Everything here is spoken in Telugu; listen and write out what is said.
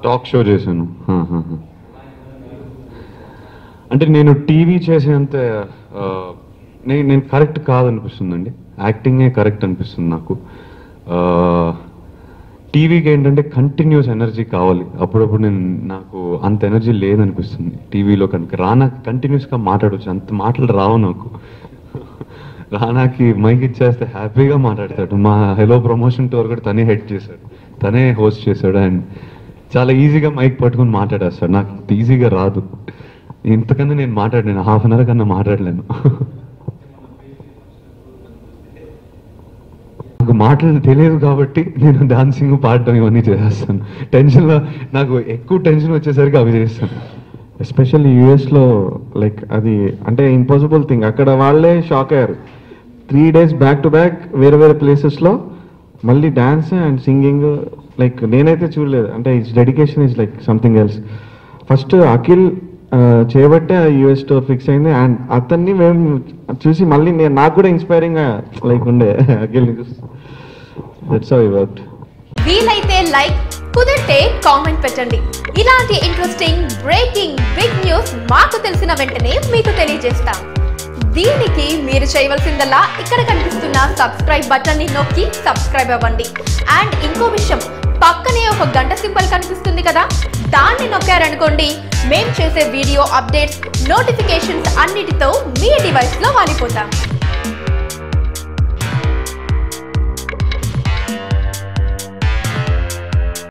టాక్ షో చేశాను. అంటే నేను టీవీ చేసేంత నేను కరెక్ట్ కాదనిపిస్తుందండి. యాక్టింగే కరెక్ట్ అనిపిస్తుంది నాకు. టీవీకి ఏంటంటే కంటిన్యూస్ ఎనర్జీ కావాలి. అప్పుడప్పుడు నాకు అంత ఎనర్జీ లేదనిపిస్తుంది టీవీలో. కనుక రానా కంటిన్యూస్గా మాట్లాడవచ్చు, అంత మాటలు రావు నాకు. రానాకి మైక్ ఇచ్చేస్తే హ్యాపీగా మాట్లాడతాడు. మా హెలో ప్రమోషన్ టూర్ కూడా తనే హెడ్ చేశాడు, తనే హోస్ట్ చేశాడు. అండ్ చాలా ఈజీగా మైక్ పట్టుకుని మాట్లాడేస్తాడు. నాకు ఈజీగా రాదు. ఇంతకన్నా నేను హాఫ్ అన్ అవర్ కన్నా మాట్లాడలేను. నాకు మాటలు తెలియదు కాబట్టి నేను డాన్సింగ్ పాడటం ఇవన్నీ చేసేస్తాను. టెన్షన్లో నాకు ఎక్కువ టెన్షన్ వచ్చేసరికి అవి చేస్తాను. ఎస్పెషల్లీ యూఎస్లో లైక్ అది అంటే ఇంపాసిబుల్ థింగ్. అక్కడ వాళ్ళే షాక్ అయ్యారు. 3 days బ్యాక్ టు బ్యాక్ వేరే వేరే ప్లేసెస్లో మళ్ళీ డ్యాన్స్ అండ్ సింగింగ్. లైక్ నేనైతే చూడలేదు. అంటే it's dedication is like something else. First Akhil చేయబట్టే యూఎస్ టూర్ ఫిక్స్ అయింది. అండ్ అతన్ని మేము చూసి మళ్ళీ నాకు కూడా ఇన్స్పైరింగ్ లైక్ ఉండే అఖిల్ని చూసి. That's how it worked. వీలైతే లైక్, కుదిరితే కామెంట్ పెట్టండి. ఇలాంటి ఇంట్రెస్టింగ్ బ్రేకింగ్ బిగ్ న్యూస్ మాకు తెలిసిన వెంటనే మీకు తెలియజేస్తాం. దీనికి మీరు చేయవలసిందల్లా ఇక్కడ కనిపిస్తున్న సబ్స్క్రైబ్ బటన్ ని నొక్కి సబ్స్క్రైబ్ అవ్వండి. అండ్ ఇంకో విషయం, పక్కనే ఒక గంట సింబల్ కనిపిస్తుంది కదా, దాన్ని నొక్కారనుకోండి మేం చేసే వీడియో అప్డేట్స్, నోటిఫికేషన్స్ అన్నిటితో మీ డివైస్ లో వాలిపోతాం.